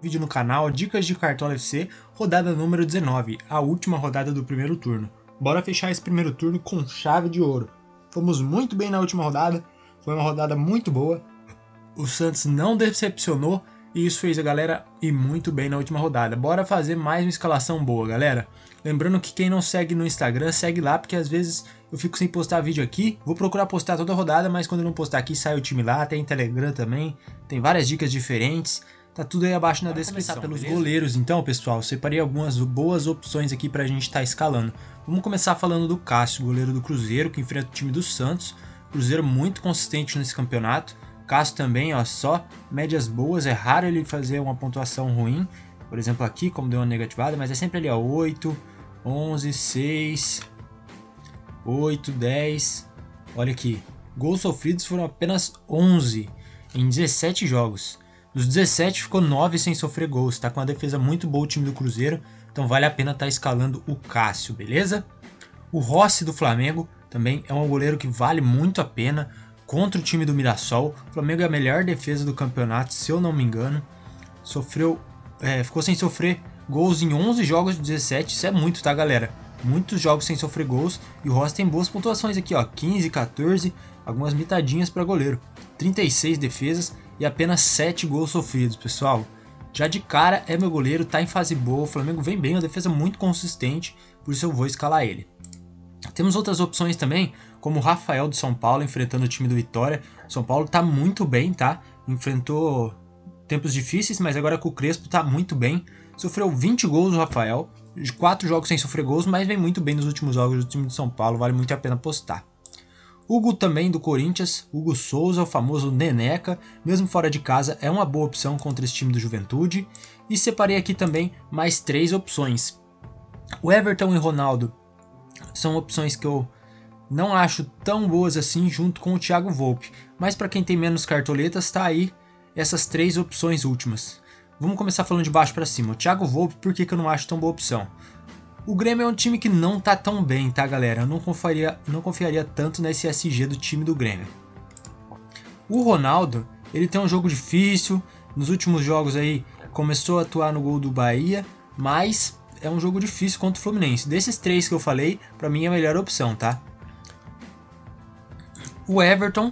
Vídeo no canal, dicas de Cartola FC, rodada número 19, a última rodada do primeiro turno. Bora fechar esse primeiro turno com chave de ouro. Fomos muito bem na última rodada, foi uma rodada muito boa. O Santos não decepcionou e isso fez a galera ir muito bem na última rodada. Bora fazer mais uma escalação boa, galera. Lembrando que quem não segue no Instagram, segue lá, porque às vezes eu fico sem postar vídeo aqui. Vou procurar postar toda a rodada, mas quando eu não postar aqui, sai o time lá. Tem Telegram também, tem várias dicas diferentes. Tá tudo aí abaixo na descrição. Começar pelos goleiros então, pessoal. Separei algumas boas opções aqui pra gente estar escalando. Vamos começar falando do Cássio, goleiro do Cruzeiro, que enfrenta o time do Santos. Cruzeiro muito consistente nesse campeonato. Cássio também, ó, só médias boas. É raro ele fazer uma pontuação ruim. Por exemplo aqui, como deu uma negativada, mas é sempre ali, ó, 8, 11, 6, 8, 10. Olha aqui, gols sofridos foram apenas 11 em 17 jogos. Dos 17 ficou 9 sem sofrer gols, tá com uma defesa muito boa o time do Cruzeiro, então vale a pena estar escalando o Cássio, beleza? O Rossi do Flamengo também é um goleiro que vale muito a pena contra o time do Mirassol. O Flamengo é a melhor defesa do campeonato, se eu não me engano. Ficou sem sofrer gols em 11 jogos de 17, isso é muito, tá, galera? Muitos jogos sem sofrer gols, e o Rossi tem boas pontuações aqui, ó, 15, 14, algumas mitadinhas para goleiro, 36 defesas e apenas 7 gols sofridos, pessoal. Já de cara é meu goleiro, tá em fase boa, o Flamengo vem bem, uma defesa muito consistente, por isso eu vou escalar ele. Temos outras opções também, como o Rafael do São Paulo enfrentando o time do Vitória. O São Paulo tá muito bem, tá? Enfrentou tempos difíceis, mas agora com o Crespo tá muito bem. Sofreu 20 gols o Rafael, de 4 jogos sem sofrer gols, mas vem muito bem nos últimos jogos do time do São Paulo, vale muito a pena apostar. Hugo também do Corinthians, Hugo Souza, o famoso Neneca, mesmo fora de casa é uma boa opção contra esse time do Juventude. E separei aqui também mais 3 opções. O Everton e Ronaldo são opções que eu não acho tão boas assim junto com o Thiago Volpe, mas para quem tem menos cartoletas tá aí essas 3 opções últimas. Vamos começar falando de baixo para cima. O Thiago Volpe, por que eu não acho tão boa opção? O Grêmio é um time que não tá tão bem, tá, galera? Eu não confiaria tanto nesse SG do time do Grêmio. O Ronaldo, ele tem um jogo difícil, nos últimos jogos aí começou a atuar no gol do Bahia, mas é um jogo difícil contra o Fluminense. Desses 3 que eu falei, pra mim é a melhor opção, tá? O Everton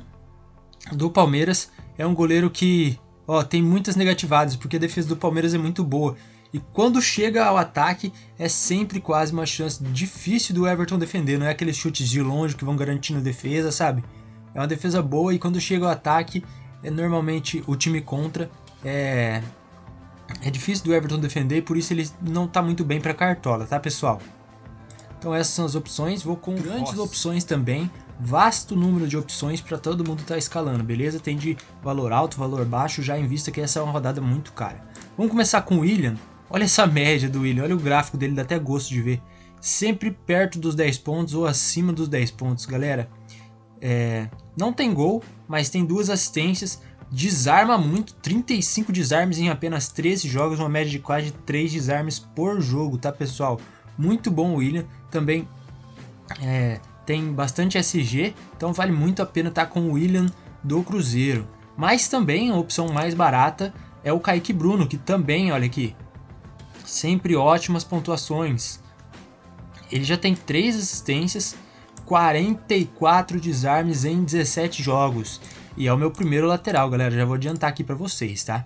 do Palmeiras é um goleiro que, ó, tem muitas negativadas, porque a defesa do Palmeiras é muito boa. E quando chega ao ataque, é sempre quase uma chance difícil do Everton defender. Não é aqueles chutes de longe que vão garantindo a defesa, sabe? É uma defesa boa e quando chega ao ataque, normalmente o time contra é difícil do Everton defender e por isso ele não tá muito bem para cartola, tá, pessoal? Então essas são as opções, vou com grandes opções também, vasto número de opções para todo mundo estar escalando, beleza? Tem de valor alto, valor baixo, já em vista que essa é uma rodada muito cara. Vamos começar com o William. Olha essa média do William, olha o gráfico dele, dá até gosto de ver. Sempre perto dos 10 pontos ou acima dos 10 pontos, galera. Não tem gol, mas tem 2 assistências, desarma muito, 35 desarmes em apenas 13 jogos, uma média de quase 3 desarmes por jogo, tá, pessoal? Muito bom o William, também tem bastante SG, então vale muito a pena estar com o William do Cruzeiro. Mas também a opção mais barata é o Kaique Bruno, que também, olha aqui, sempre ótimas pontuações. Ele já tem 3 assistências, 44 desarmes em 17 jogos. E é o meu primeiro lateral, galera, já vou adiantar aqui para vocês, tá?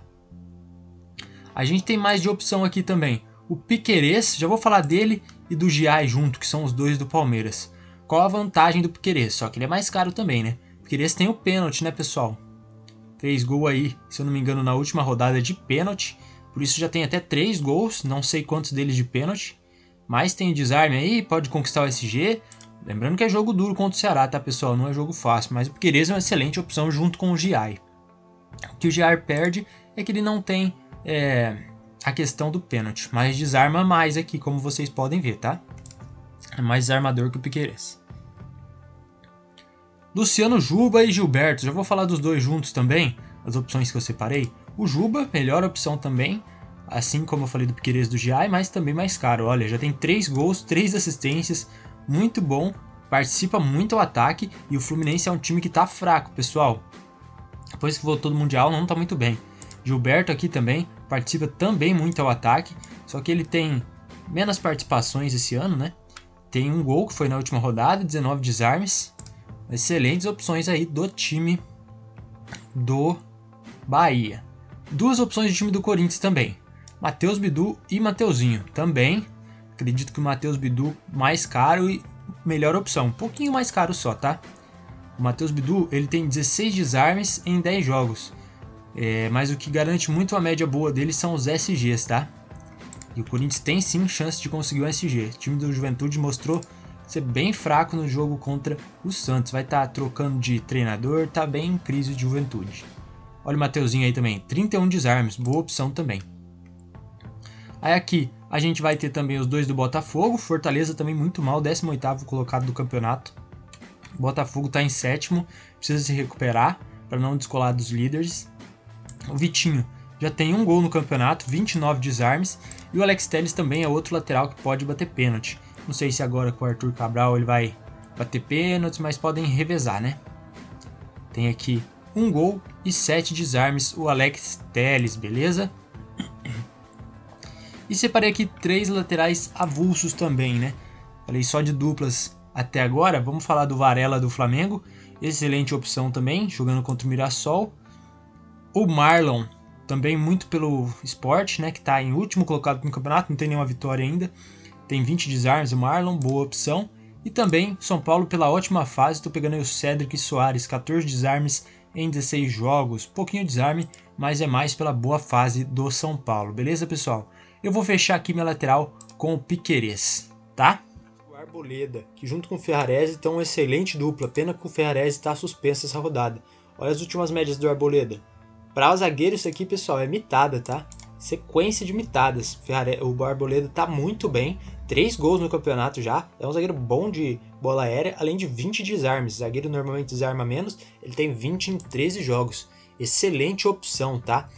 A gente tem mais de opção aqui também. O Piquerez, já vou falar dele e do Giai junto, que são os 2 do Palmeiras. Qual a vantagem do Piquerez? Só que ele é mais caro também, né? O Piquerez tem o pênalti, né, pessoal? Fez gol aí, se eu não me engano, na última rodada de pênalti. Por isso já tem até 3 gols, não sei quantos deles de pênalti. Mas tem desarme aí, pode conquistar o SG. Lembrando que é jogo duro contra o Ceará, tá, pessoal? Não é jogo fácil, mas o Piquerez é uma excelente opção junto com o Giai. O que o Giai perde é que ele não tem a questão do pênalti, mas desarma mais aqui, como vocês podem ver, tá? É mais desarmador que o Piquerez. Luciano Juba e Gilberto, já vou falar dos 2 juntos também, as opções que eu separei. O Juba, melhor opção também, assim como eu falei do Piquerez do Giai, mas também mais caro. Olha, já tem 3 gols, 3 assistências, muito bom, participa muito ao ataque e o Fluminense é um time que tá fraco, pessoal. Depois que voltou do Mundial, não tá muito bem. Gilberto aqui também, participa também muito ao ataque, só que ele tem menos participações esse ano, né? Tem um gol que foi na última rodada, 19 desarmes. Excelentes opções aí do time do Bahia. Duas opções do time do Corinthians também. Matheus Bidu e Mateuzinho também. Acredito que o Matheus Bidu mais caro e melhor opção. Um pouquinho mais caro só, tá? O Matheus Bidu ele tem 16 desarmes em 10 jogos. Mas o que garante muito a média boa dele são os SGs, tá? E o Corinthians tem sim chance de conseguir o SG. O time do Juventude mostrou ser bem fraco no jogo contra o Santos. Vai estar trocando de treinador, tá bem em crise de Juventude. Olha o Mateuzinho aí também, 31 desarmes, boa opção também. Aí aqui a gente vai ter também os dois do Botafogo, Fortaleza também muito mal, 18º colocado do campeonato. O Botafogo está em 7º, precisa se recuperar para não descolar dos líderes. O Vitinho já tem um gol no campeonato, 29 desarmes. E o Alex Telles também é outro lateral que pode bater pênalti. Não sei se agora com o Arthur Cabral ele vai bater pênaltis, mas podem revezar, né? Tem aqui um gol e 7 desarmes o Alex Telles, beleza? E separei aqui 3 laterais avulsos também, né? Falei só de duplas até agora. Vamos falar do Varela do Flamengo. Excelente opção também, jogando contra o Mirassol. O Marlon, também muito pelo Sport, né? Que está em último colocado no campeonato, não tem nenhuma vitória ainda. Tem 20 desarmes o Marlon, boa opção. E também São Paulo pela ótima fase. Estou pegando aí o Cédric Soares, 14 desarmes em 16 jogos. Pouquinho desarme, mas é mais pela boa fase do São Paulo. Beleza, pessoal? Eu vou fechar aqui minha lateral com o Piquerez, tá? O Arboleda, que junto com o Ferrarese estão uma excelente dupla. Pena que o Ferrarese está suspenso essa rodada. Olha as últimas médias do Arboleda. Para o zagueiro isso aqui, pessoal, é mitada, tá? Sequência de mitadas. O Arboleda tá muito bem. 3 gols no campeonato já. É um zagueiro bom de bola aérea, além de 20 desarmes. O zagueiro normalmente desarma menos. Ele tem 20 em 13 jogos. Excelente opção, tá?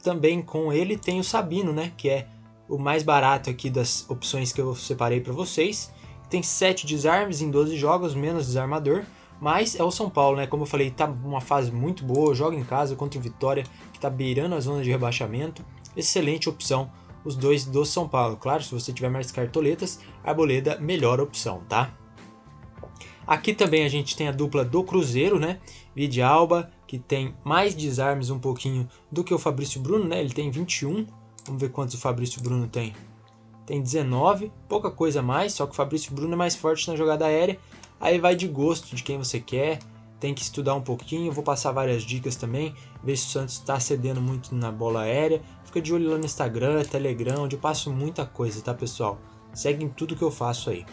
Também com ele tem o Sabino, né? Que é o mais barato aqui das opções que eu separei para vocês. Tem 7 desarmes em 12 jogos, menos desarmador. Mas é o São Paulo, né? Como eu falei, tá numa fase muito boa. Joga em casa contra o Vitória, que tá beirando a zona de rebaixamento. Excelente opção, os dois do São Paulo. Claro, se você tiver mais cartoletas, Arboleda, melhor opção, tá? Aqui também a gente tem a dupla do Cruzeiro, né? Vidalba, que tem mais desarmes um pouquinho do que o Fabrício Bruno, né? Ele tem 21. Vamos ver quantos o Fabrício Bruno tem. Tem 19, pouca coisa a mais, só que o Fabrício Bruno é mais forte na jogada aérea. Aí vai de gosto de quem você quer, tem que estudar um pouquinho, vou passar várias dicas também, ver se o Santos está cedendo muito na bola aérea. Fica de olho lá no Instagram, Telegram, onde eu passo muita coisa, tá, pessoal? Segue em tudo que eu faço aí.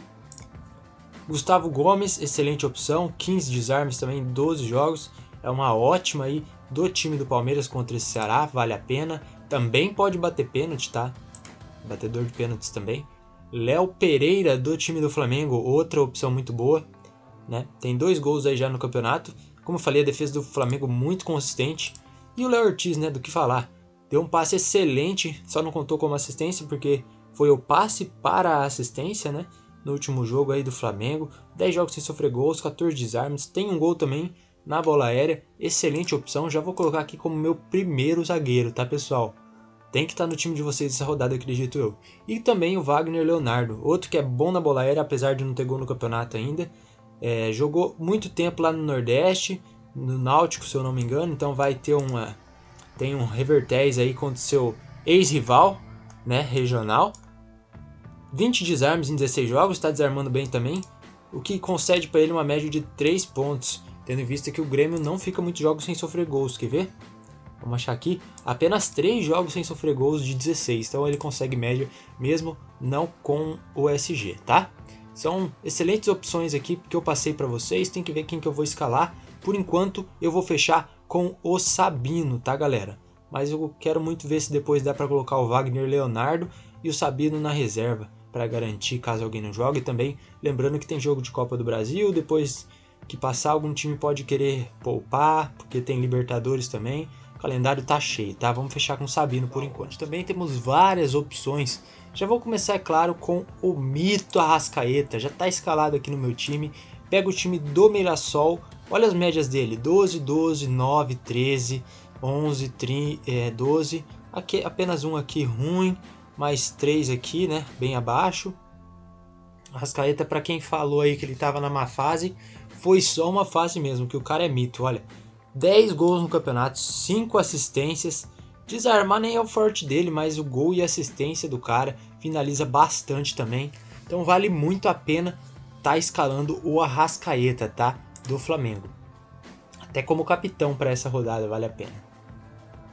Gustavo Gomes, excelente opção, 15 desarmes também, 12 jogos, é uma ótima aí do time do Palmeiras contra esse Ceará, vale a pena. Também pode bater pênalti, tá? Batedor de pênaltis também. Léo Pereira do time do Flamengo, outra opção muito boa, né? Tem 2 gols aí já no campeonato. Como eu falei, a defesa do Flamengo muito consistente. E o Léo Ortiz, né? Do que falar. Deu um passe excelente, só não contou como assistência porque foi o passe para a assistência, né? No último jogo aí do Flamengo. 10 jogos sem sofrer gols, 14 desarmes. Tem um gol também na bola aérea. Excelente opção. Já vou colocar aqui como meu primeiro zagueiro, tá, pessoal? Tem que estar no time de vocês essa rodada, acredito eu. E também o Wagner Leonardo, outro que é bom na bola aérea, apesar de não ter gol no campeonato ainda. Jogou muito tempo lá no Nordeste, no Náutico, se eu não me engano. Então vai ter tem um revertéis aí contra o seu ex-rival, né, regional. 20 desarmes em 16 jogos, está desarmando bem também. O que concede para ele uma média de 3 pontos, tendo em vista que o Grêmio não fica muitos jogos sem sofrer gols, quer ver? Vamos achar aqui, apenas 3 jogos sem sofrer gols de 16, então ele consegue média mesmo não com o SG, tá? São excelentes opções aqui que eu passei para vocês, tem que ver quem que eu vou escalar. Por enquanto eu vou fechar com o Sabino, tá, galera? Mas eu quero muito ver se depois dá para colocar o Wagner Leonardo e o Sabino na reserva, para garantir caso alguém não jogue. E também lembrando que tem jogo de Copa do Brasil, depois que passar algum time pode querer poupar, porque tem Libertadores também. O calendário tá cheio, tá? Vamos fechar com o Sabino por enquanto. Também temos várias opções. Já vou começar, é claro, com o mito Arrascaeta. Já tá escalado aqui no meu time. Pega o time do Mirassol. Olha as médias dele. 12, 12, 9, 13, 11, 12. Aqui, apenas um aqui ruim, mais 3 aqui, né, bem abaixo. Arrascaeta, para quem falou aí que ele estava na má fase, foi só uma fase mesmo, que o cara é mito, olha. 10 gols no campeonato, 5 assistências. Desarmar nem é o forte dele, mas o gol e assistência do cara finaliza bastante também. Então vale muito a pena tá escalando o Arrascaeta, tá? Do Flamengo. Até como capitão para essa rodada vale a pena.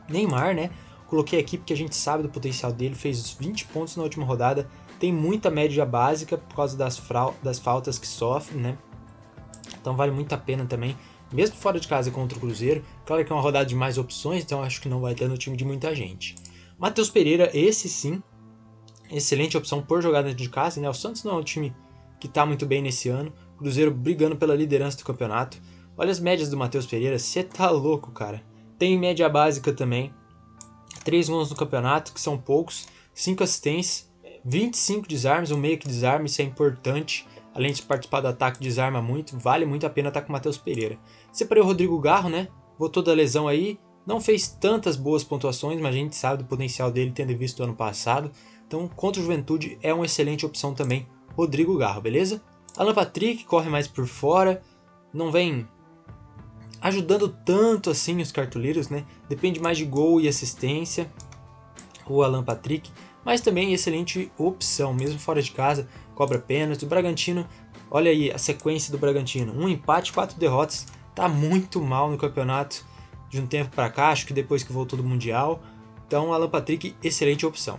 Neymar, né? Coloquei aqui porque a gente sabe do potencial dele, fez 20 pontos na última rodada, tem muita média básica por causa das faltas que sofre, né? Então vale muito a pena também, mesmo fora de casa contra o Cruzeiro. Claro que é uma rodada de mais opções, então acho que não vai ter no time de muita gente. Matheus Pereira, esse sim, excelente opção por jogar dentro de casa, né? O Santos não é um time que está muito bem nesse ano, o Cruzeiro brigando pela liderança do campeonato. Olha as médias do Matheus Pereira, você tá louco, cara. Tem média básica também, 3 gols no campeonato, que são poucos, 5 assistências, 25 desarmes, um meio que desarme, isso é importante. Além de participar do ataque, desarma muito, vale muito a pena estar com o Matheus Pereira. Separei o Rodrigo Garro, né? Voltou da lesão aí, não fez tantas boas pontuações, mas a gente sabe do potencial dele tendo visto o ano passado. Então, contra o Juventude é uma excelente opção também, Rodrigo Garro, beleza? Alan Patrick corre mais por fora, não vem ajudando tanto assim os cartoleiros, né? Depende mais de gol e assistência, o Alan Patrick, mas também excelente opção, mesmo fora de casa, cobra pênalti. O Bragantino, olha aí a sequência do Bragantino, 1 empate, 4 derrotas, tá muito mal no campeonato de um tempo para cá, acho que depois que voltou do Mundial. Então, Alan Patrick, excelente opção.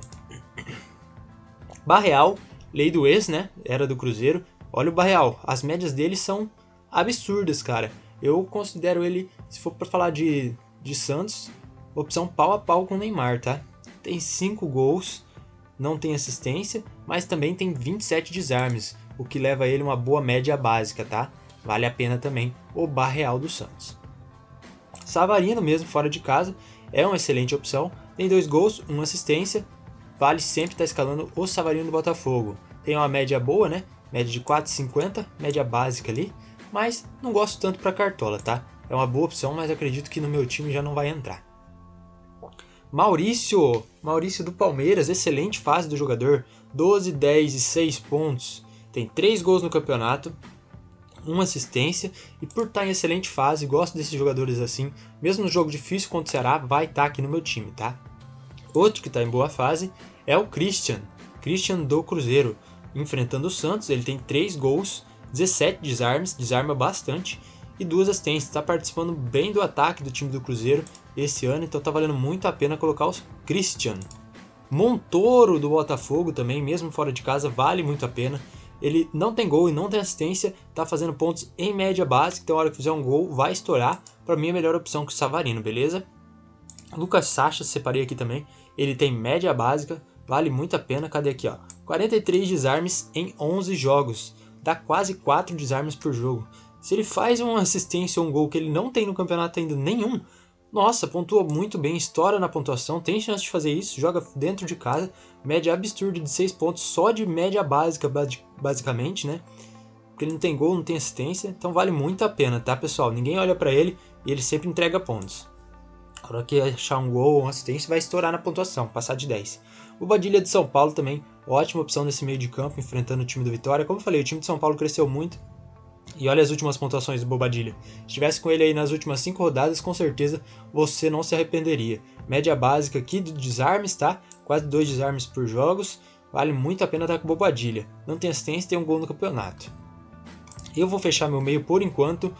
Barreal, lei do ex, né? Era do Cruzeiro. Olha o Barreal, as médias dele são absurdas, cara. Eu considero ele, se for para falar de Santos, opção pau a pau com o Neymar, tá? Tem 5 gols, não tem assistência, mas também tem 27 desarmes, o que leva ele uma boa média básica, tá? Vale a pena também o Barreal do Santos. Savarino, mesmo fora de casa, é uma excelente opção. Tem 2 gols, 1 assistência, vale sempre estar escalando o Savarino do Botafogo. Tem uma média boa, né? Média de 4,50, média básica ali, mas não gosto tanto para cartola, tá? É uma boa opção, mas acredito que no meu time já não vai entrar. Maurício do Palmeiras, excelente fase do jogador, 12, 10 e 6 pontos, tem 3 gols no campeonato, 1 assistência, e por estar em excelente fase, gosto desses jogadores assim, mesmo no jogo difícil contra o Ceará, vai estar aqui no meu time, tá? Outro que está em boa fase é o Christian do Cruzeiro, enfrentando o Santos, ele tem 3 gols, 17 desarmes, desarma bastante, e 2 assistências, está participando bem do ataque do time do Cruzeiro esse ano, então tá valendo muito a pena colocar o Christian. Montoro do Botafogo também, mesmo fora de casa, vale muito a pena. Ele não tem gol e não tem assistência, tá fazendo pontos em média básica, então a hora que fizer um gol vai estourar. Para mim é a melhor opção que o Savarino, beleza? Lucas Sacha, separei aqui também, ele tem média básica, vale muito a pena. Cadê aqui, ó? 43 desarmes em 11 jogos, dá quase 4 desarmes por jogo. Se ele faz uma assistência ou um gol que ele não tem no campeonato ainda nenhum, nossa, pontua muito bem, estoura na pontuação, tem chance de fazer isso, joga dentro de casa, média absurda de 6 pontos, só de média básica, basicamente, né? Porque ele não tem gol, não tem assistência, então vale muito a pena, tá, pessoal? Ninguém olha pra ele e ele sempre entrega pontos. A hora que achar um gol ou uma assistência, vai estourar na pontuação, passar de 10. O Bobadilha de São Paulo também, ótima opção nesse meio de campo, enfrentando o time do Vitória. Como eu falei, o time de São Paulo cresceu muito. E olha as últimas pontuações do Bobadilha. Se estivesse com ele aí nas últimas 5 rodadas, com certeza você não se arrependeria. Média básica aqui de desarmes, tá? Quase 2 desarmes por jogos. Vale muito a pena estar com o Bobadilha. Não tem assistência, tem um gol no campeonato. Eu vou fechar meu meio por enquanto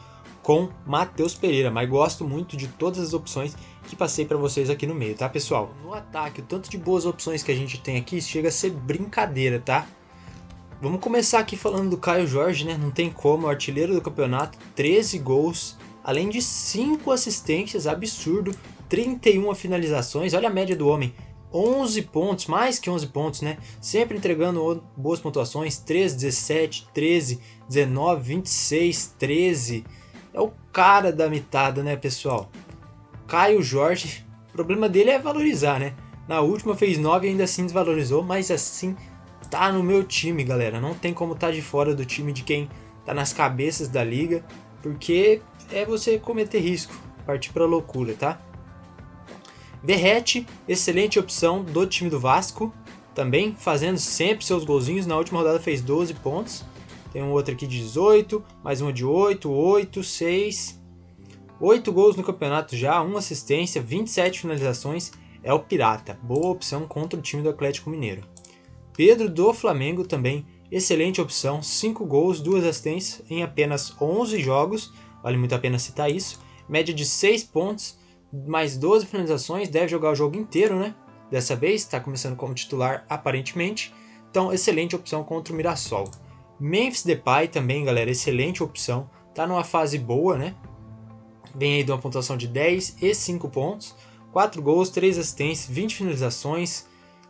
com Matheus Pereira, mas gosto muito de todas as opções que passei para vocês aqui no meio, tá, pessoal? No ataque, o tanto de boas opções que a gente tem aqui chega a ser brincadeira, tá? Vamos começar aqui falando do Caio Jorge, né? Não tem como, artilheiro do campeonato, 13 gols, além de 5 assistências, absurdo, 31 finalizações, olha a média do homem, 11 pontos, mais que 11 pontos, né? Sempre entregando boas pontuações, 13, 17, 13, 19, 26, 13. É o cara da mitada, né, pessoal? Caio Jorge, o problema dele é valorizar, né? Na última fez 9 e ainda assim desvalorizou, mas assim tá no meu time, galera. Não tem como tá de fora do time de quem tá nas cabeças da liga, porque é você cometer risco, partir pra loucura, tá? Verratti, excelente opção do time do Vasco, também fazendo sempre seus golzinhos. Na última rodada fez 12 pontos. Tem um outro aqui de 18, mais uma de 8, 8, 6... 8 gols no campeonato já, 1 assistência, 27 finalizações. É o Pirata, boa opção contra o time do Atlético Mineiro. Pedro do Flamengo também, excelente opção, 5 gols, 2 assistências em apenas 11 jogos. Vale muito a pena citar isso. Média de 6 pontos, mais 12 finalizações, deve jogar o jogo inteiro, né? Dessa vez, está começando como titular aparentemente. Então, excelente opção contra o Mirassol. Memphis Depay também, galera, excelente opção. Tá numa fase boa, né? Vem aí de uma pontuação de 10 e 5 pontos. 4 gols, 3 assistências, 20 finalizações.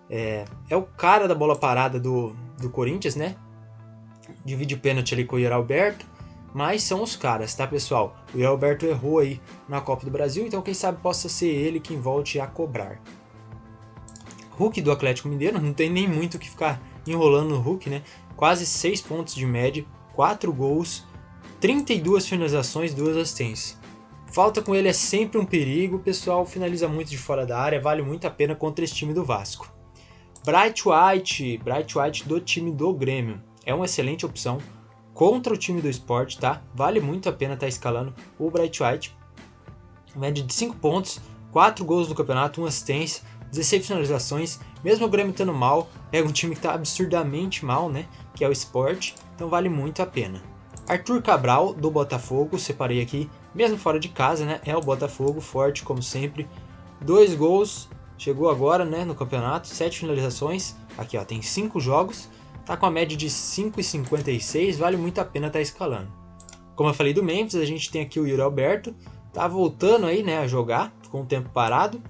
É o cara da bola parada do Corinthians, né? Divide pênalti ali com o Yuri Alberto. Mas são os caras, tá, pessoal? O Yuri Alberto errou aí na Copa do Brasil, então quem sabe possa ser ele quem volte a cobrar. Hulk do Atlético Mineiro, não tem nem muito o que ficar enrolando no Hulk, né? Quase 6 pontos de média, 4 gols, 32 finalizações, 2 assistências. Falta com ele é sempre um perigo, o pessoal finaliza muito de fora da área, vale muito a pena contra esse time do Vasco. Bright White do time do Grêmio, é uma excelente opção contra o time do Sport, tá? Vale muito a pena estar escalando o Bright White. Média de 5 pontos, 4 gols no campeonato, 1 assistência, 16 finalizações. Mesmo o Grêmio estando mal, é um time que está absurdamente mal, né? Que é o Sport, então vale muito a pena. Arthur Cabral do Botafogo, separei aqui, mesmo fora de casa, né? É o Botafogo, forte como sempre. 2 gols, chegou agora, né, no campeonato, 7 finalizações. Aqui, ó, tem 5 jogos. Tá com a média de 5,56, vale muito a pena estar escalando. Como eu falei do Memphis, a gente tem aqui o Yuri Alberto, tá voltando aí, né, a jogar, ficou um tempo parado.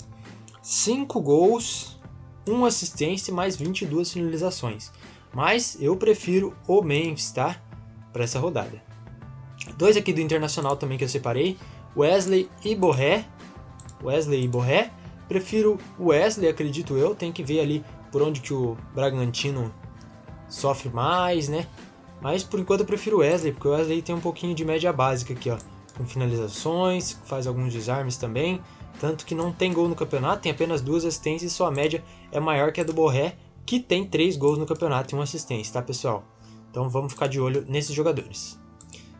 5 gols, 1 assistência e mais 22 finalizações. Mas eu prefiro o Memphis, tá, para essa rodada. 2 aqui do Internacional também que eu separei, Wesley e Borré. Prefiro o Wesley, acredito eu, tem que ver ali por onde que o Bragantino sofre mais, né? Mas por enquanto eu prefiro o Wesley, porque o Wesley tem um pouquinho de média básica aqui, ó, com finalizações, faz alguns desarmes também, tanto que não tem gol no campeonato, tem apenas 2 assistências e sua média é maior que a do Borré, que tem 3 gols no campeonato e 1 assistência, tá, pessoal? Então vamos ficar de olho nesses jogadores.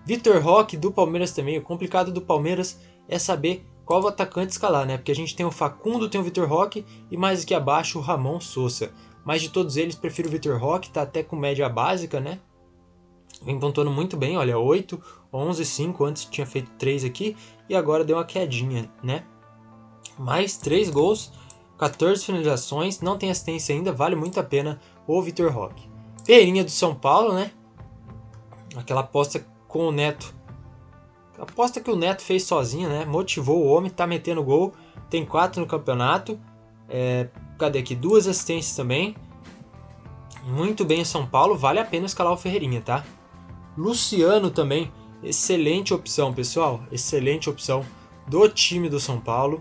Vitor Roque do Palmeiras também, o complicado do Palmeiras é saber qual atacante escalar, né? Porque a gente tem o Facundo, tem o Vitor Roque e mais aqui abaixo o Ramon Sousa. Mas de todos eles, prefiro o Vitor Roque, tá até com média básica, né? Vem pontuando muito bem, olha, 8, 11, 5, antes tinha feito 3 aqui, e agora deu uma quedinha, né? Mais 3 gols, 14 finalizações, não tem assistência ainda, vale muito a pena o Vitor Roque. Ferreirinha do São Paulo, né? Aquela aposta com o Neto. A aposta que o Neto fez sozinho, né? Motivou o homem, tá metendo gol, tem 4 no campeonato. Cadê aqui? 2 assistências também. Muito bem o São Paulo, vale a pena escalar o Ferreirinha, tá? Luciano também, excelente opção, pessoal. Excelente opção do time do São Paulo.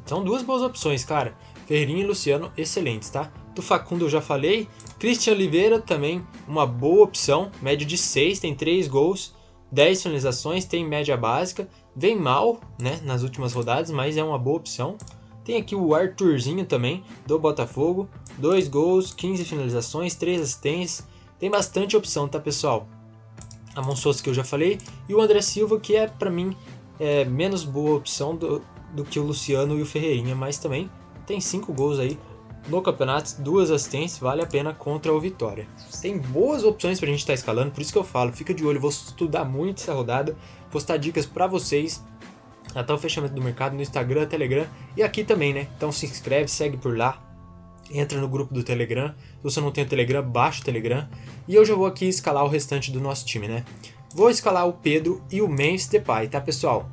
São 2 boas opções, cara. Ferreirinha e Luciano, excelentes, tá? Do Facundo eu já falei. Christian Oliveira também, uma boa opção. Média de 6, tem 3 gols, 10 finalizações, tem média básica. Vem mal, né, nas últimas rodadas, mas é uma boa opção. Tem aqui o Arthurzinho também, do Botafogo. 2 gols, 15 finalizações, 3 assistências. Tem bastante opção, tá, pessoal? A Monsoso que eu já falei. E o André Silva, que é, pra mim, menos boa opção do que o Luciano e o Ferreirinha. Mas também tem 5 gols aí no campeonato, 2 assistências, vale a pena contra o Vitória. Tem boas opções pra gente estar escalando, por isso que eu falo, fica de olho, vou estudar muito essa rodada, postar dicas pra vocês até o fechamento do mercado no Instagram, Telegram e aqui também, né? Então se inscreve, segue por lá, entra no grupo do Telegram, se você não tem o Telegram, baixa o Telegram e eu já vou aqui escalar o restante do nosso time, né? Vou escalar o Pedro e o Memphis Depay, tá, pessoal?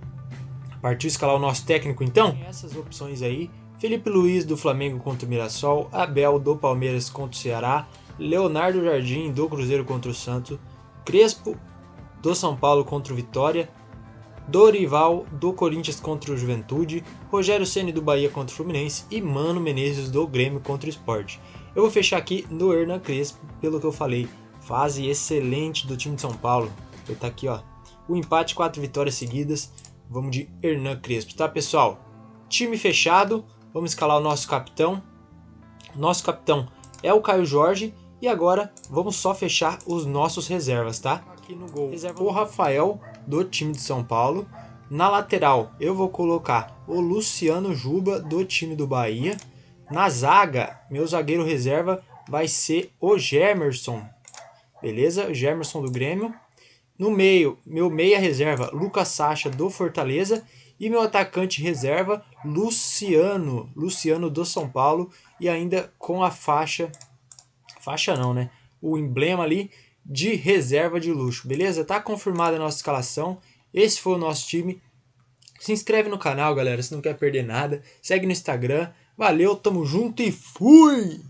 Partiu escalar o nosso técnico então? Tem essas opções aí. Felipe Luiz do Flamengo contra o Mirassol, Abel do Palmeiras contra o Ceará, Leonardo Jardim do Cruzeiro contra o Santos, Crespo do São Paulo contra o Vitória, Dorival do Corinthians contra o Juventude, Rogério Ceni do Bahia contra o Fluminense e Mano Menezes do Grêmio contra o Sport. Eu vou fechar aqui no Hernan Crespo, pelo que eu falei, fase excelente do time de São Paulo. Ele tá aqui, ó, o empate, 4 vitórias seguidas, vamos de Hernan Crespo, tá, pessoal? Time fechado, vamos escalar o nosso capitão. Nosso capitão é o Caio Jorge. E agora vamos só fechar os nossos reservas, tá? Aqui no gol, o Rafael, do time de São Paulo. Na lateral, eu vou colocar o Luciano Juba, do time do Bahia. Na zaga, meu zagueiro reserva vai ser o Gemerson. Beleza? O Gemerson do Grêmio. No meio, meu meia reserva, Lucas Sacha, do Fortaleza. E meu atacante reserva, Luciano do São Paulo. E ainda com a faixa não, né? O emblema ali de reserva de luxo, beleza? Tá confirmada a nossa escalação. Esse foi o nosso time. Se inscreve no canal, galera, se não quer perder nada. Segue no Instagram. Valeu, tamo junto e fui!